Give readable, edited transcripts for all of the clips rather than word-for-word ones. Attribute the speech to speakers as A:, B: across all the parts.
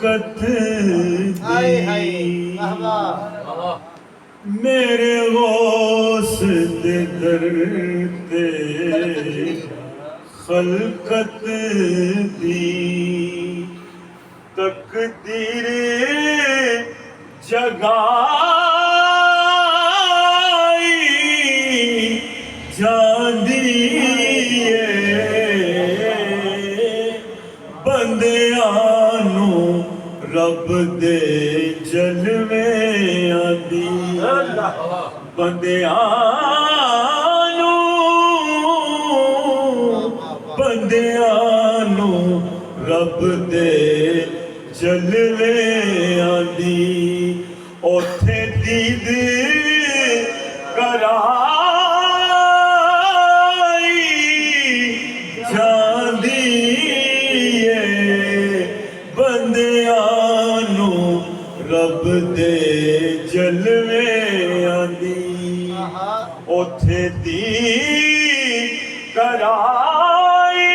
A: خلقت دی میرے غوث دے در تے خلقت دی تقدیر جگائی جاندی بندیانوں رب دے جلوے آدی بندیانوں رب دے جلوے آدی اوتھے دید کرائی جاندی بندیانوں رب دے جلوے آدی اوتھے دی کرائی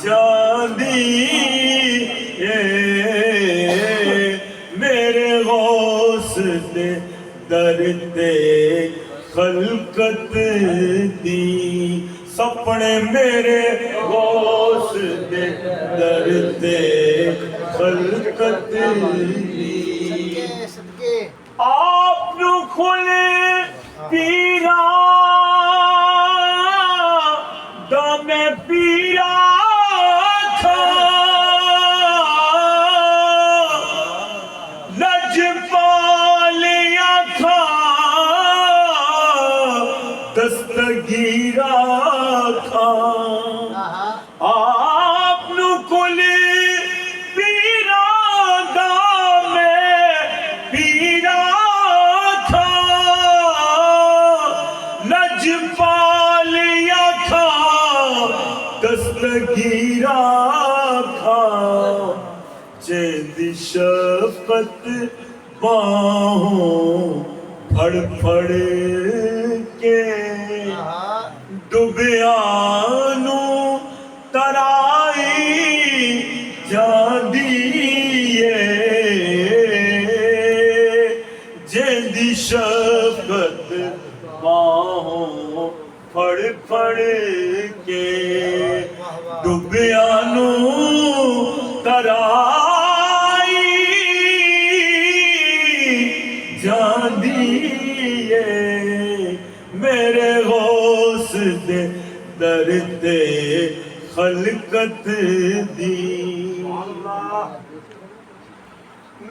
A: جاندی میرے غوث دے در تے خلقت دی سپنے میرے غوث دے در تے خلقت دی آپ نو کھلے پیرا دا میں پیرا تھا لج پالیا تھا دستگیرہ تھا آپ نو کھلے پیرا دا میں پیرا تھا لج پالیا تھا دستگیرہ تھا چند شفقت باہوں پھڑ پھڑ کے ڈبیانوں ترائی جاندی جند شفقت باہوں پھڑ پھڑ کے ڈبیانوں ترائی جاندی میرے غوث دے در تے خلقت دی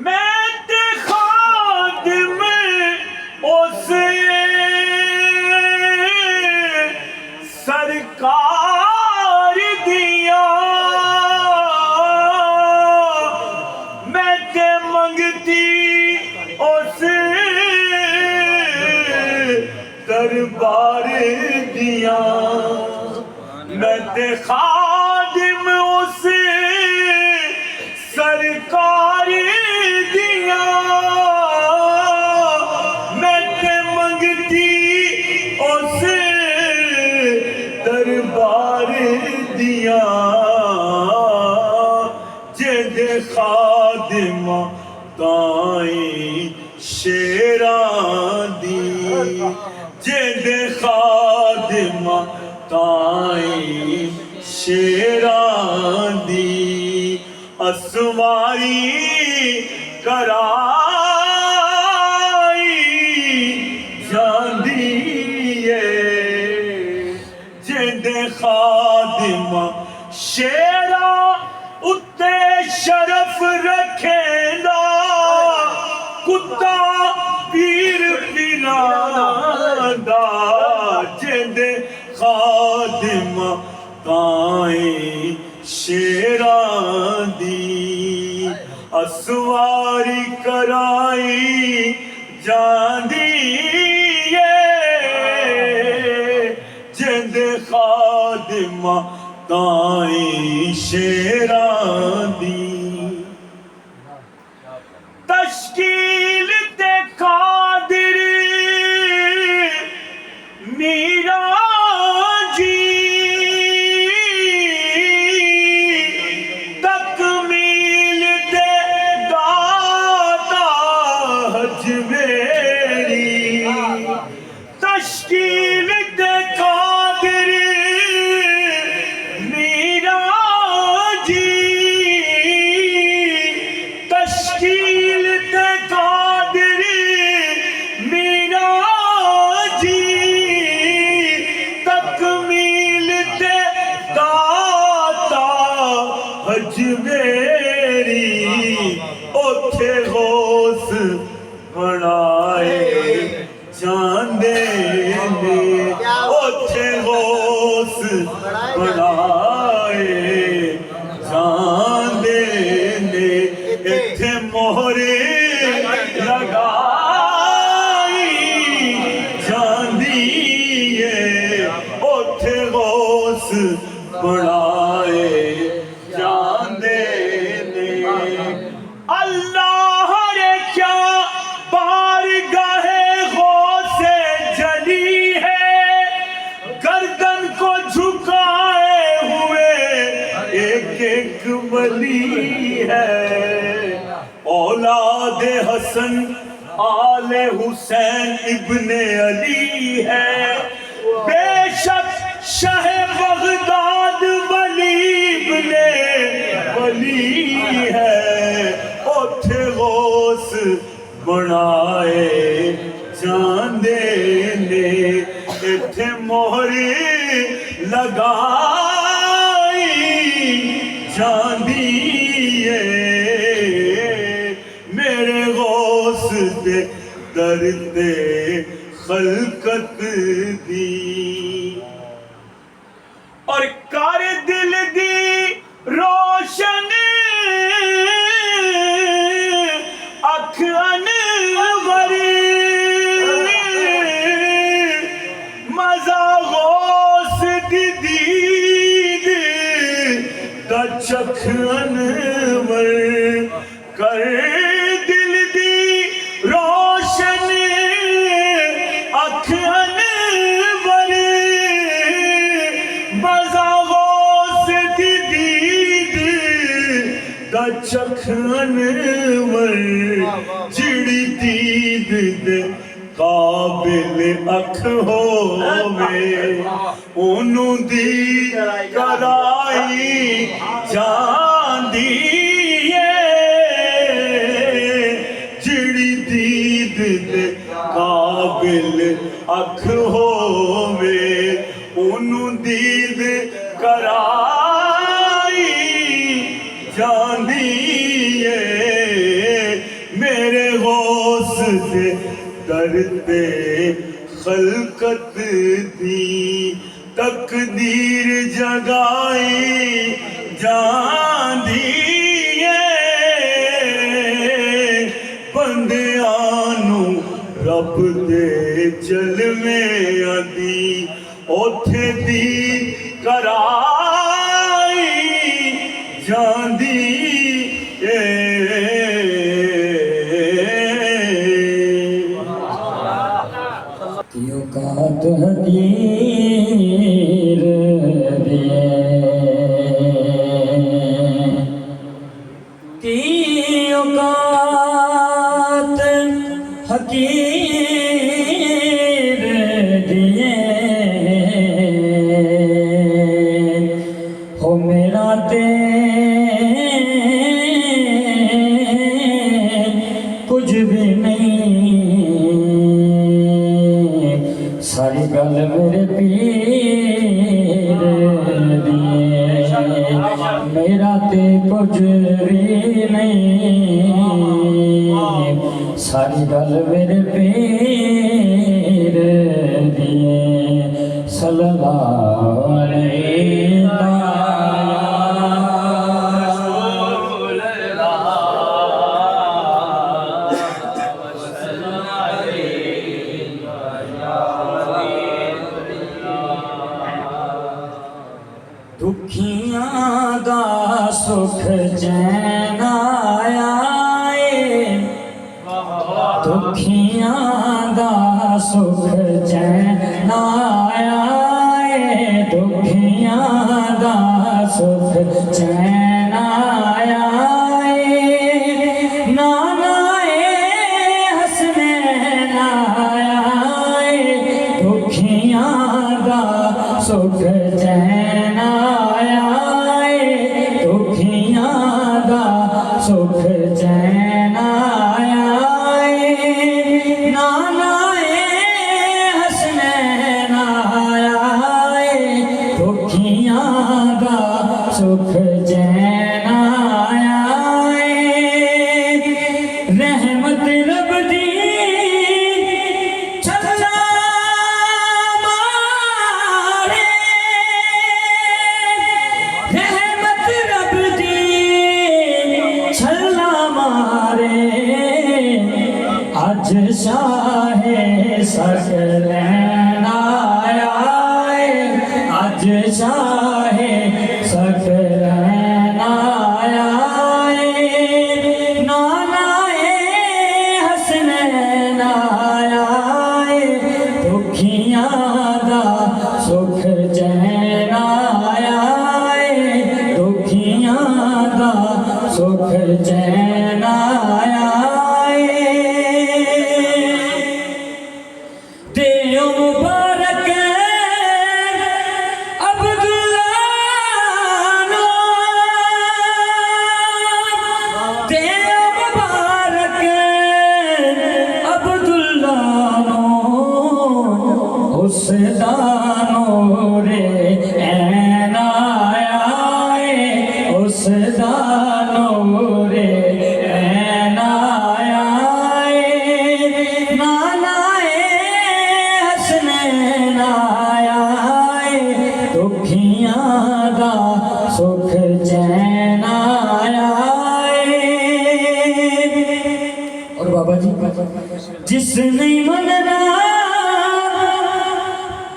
A: میں تے خادم اس سرکار دیا میں تے منگتی اس دربار دیا میں تے خادم اس سرکار دیا میں تے منگتی اس دربار دیا جد خادمہ تائیں شیران دی جد خادمہ تائیں شیران دی اسواری کرائی جاندی جد خادمہ شیران اتے شرف رکھیں دا کتا پیر پیراندا جد خادمہ تائیں شیران دی اسواری کرائی جاندی جد خادمہ تائیں شیران دی تشکیل تے قادر میرا جی ہے اولاد حسن آل حسین ابن علی ہے بے شک شہ بغداد ولی ابن ولی ہے اوتھے غوث بنائے جاندے نے ایتھے مہری لگائی جاندی میرے غوث دے درد خلقت دی اور کار دل دی روشن اکھ انوری مزا غوث دی دید دا چکھ انور کر دل دی روشن اکھ انور مزا غوث دی دید دا چکھ انور جڑی دید دے قابل اکھ ہووے انہوں دی کرائی جاندی جڑی دید دے قابل اکھ ہووے انہوں دید کرائی جاندی میرے غوث دے درد خلقت دی تقدیر جگائی جاندی بندیانو رب دے جلوے آدی اوتھے دی کرائی جاندی
B: یوکات حقیر دیے یوکات حقیر دیے ہو میرا تے کچھ بھی نہیں ساری گل میرے پیر دیے میرا تے کچھ بھی نہیں ساری گل میرے پیر دیے صلی اللہ علیہ دکھیاں دا سکھ چین آیا دکھیاں دا سکھ چین آیا دکھیاں دا سکھ چین آیا نانا حسنین آیا دکھیاں دا سکھ چین آیا دکھیاں دا سکھ چین آیا نانا حسنین آیا دکھیاں دا سکھ چین آیا رحمت رب دی آج شاہ سکلین آیا آج شاہ سکلین آیا نانا حسنین آیا دکھیاں دا سکھ چین آیا دکھیاں دا سکھ چین آیا دیو مبارک عبداللہ نو دیو مبارک عبداللہ نو اس دانو رے این آیا اس دانو رے این آیا نانا حسنین آیا دکھیاں دا سکھ چین آیا اور بابا جی جس نہیں مننا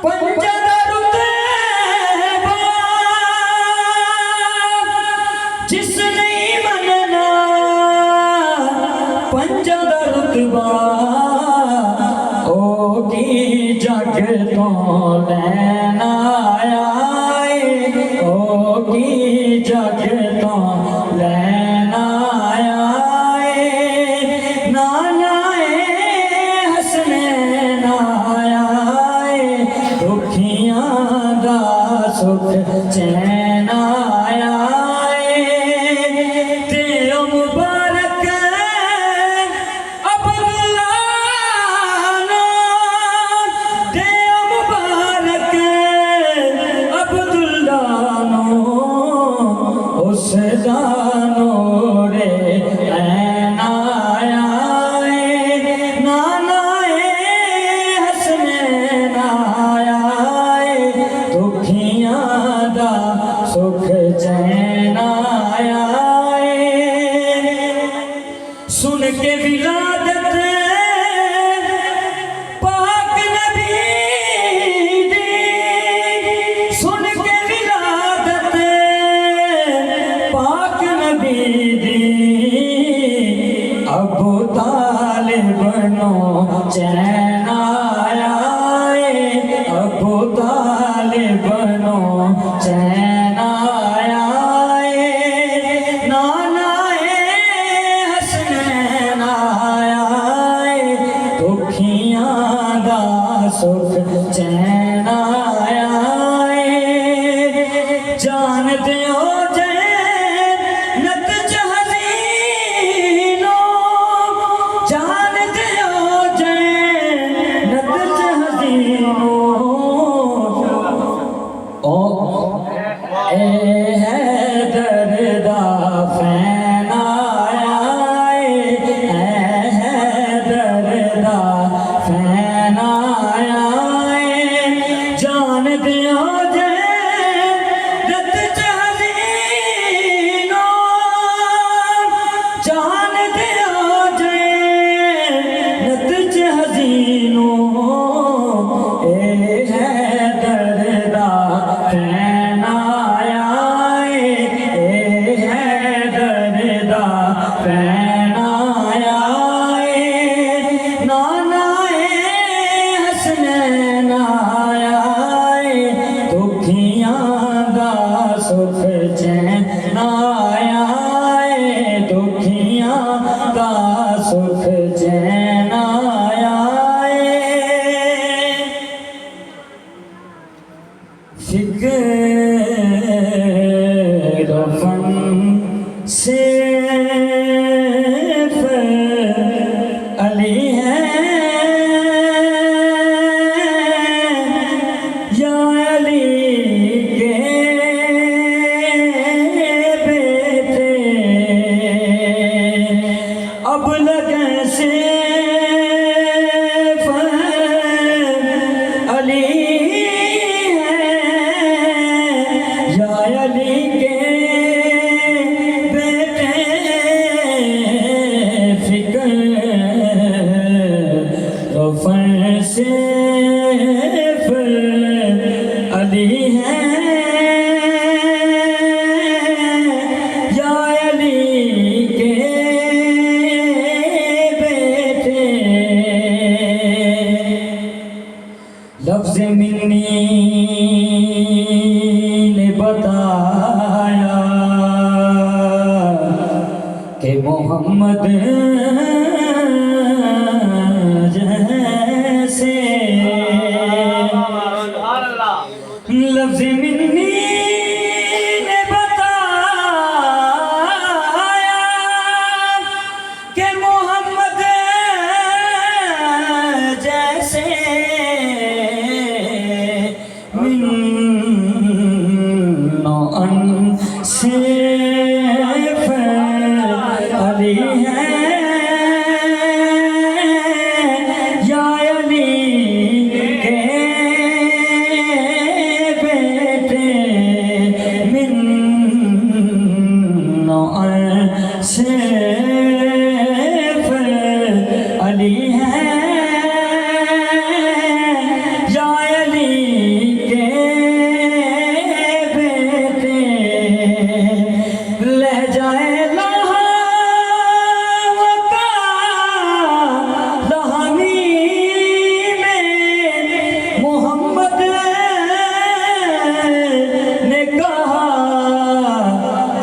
B: پنجہ دا رتبہ جس نہیں مننا پنجہ دا رتبہ او کی جگ تو لین آیا او کی جگ تو لین آیا نانا حسنین آیا دکھیاں دا سکھ چین آیا تیرا مبارک عبداللہ نو تیرا مبارک عبداللہ نو اس دانو رے این آیا نانا حسنین آیا دکھیاں دا سکھ چین آیا سن کے ولادت پاک نبی دی سن کے ولادت پاک نبی دی ابو طالب نو چین آیا ابو طالب نو چین آیا نانا حسنین آیا دکھیاں دا سکھ چین آیا جان دیو جنت حزینو جان دیو جنت حزینو اے حیدر دا فین آیا اے حیدر دا فین آیا جان دیو جنت حزینو جان دیو جنت حزینو اے حیدر دا فین آیا اے حیدر دا فین آیا نانا حسنین آیا دکھیاں دا سکھ چین آیا دکھیاں دا سکھ چین آیا فکر و فن صرف علی ہے یا علی کے بیٹے اب لگن صرف علی یا علی کے بیٹے فکر روفن صرف علی ہے یا علی کے بیٹے کہ محمد جیسے لفظ منی نے بتایا کہ محمد جیسے من نوعاً سیف علی ہے یا علی کے بیٹے من نوعاً سیف علی ہے یا علی کے بیٹے لہجہ لہمی میں محمد نے کہا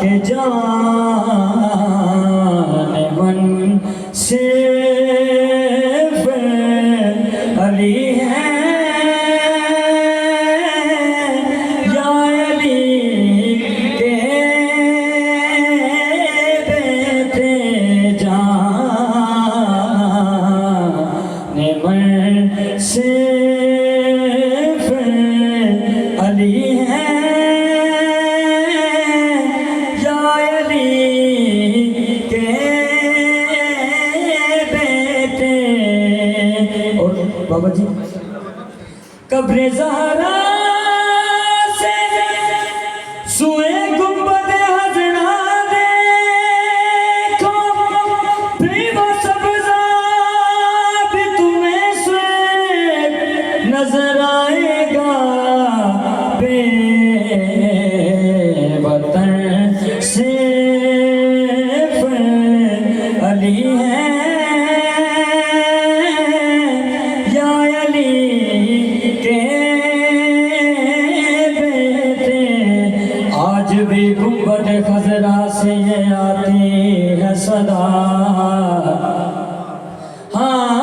B: کہ جان من سیف علی ہے یا علی کے بیٹے جان من سیف علی ہے یا علی کے بیٹے. اور بابا جی قبر زہرا سے سوئے گنبد حضرا دیکھو بھیوا سبزہ بھی تمہیں سے نظر آئے گا بے وطن سیف علی ہے یا علی کے بیٹے. آج بھی گنبد خضرا سے یہ آتی ہے صدا ہاں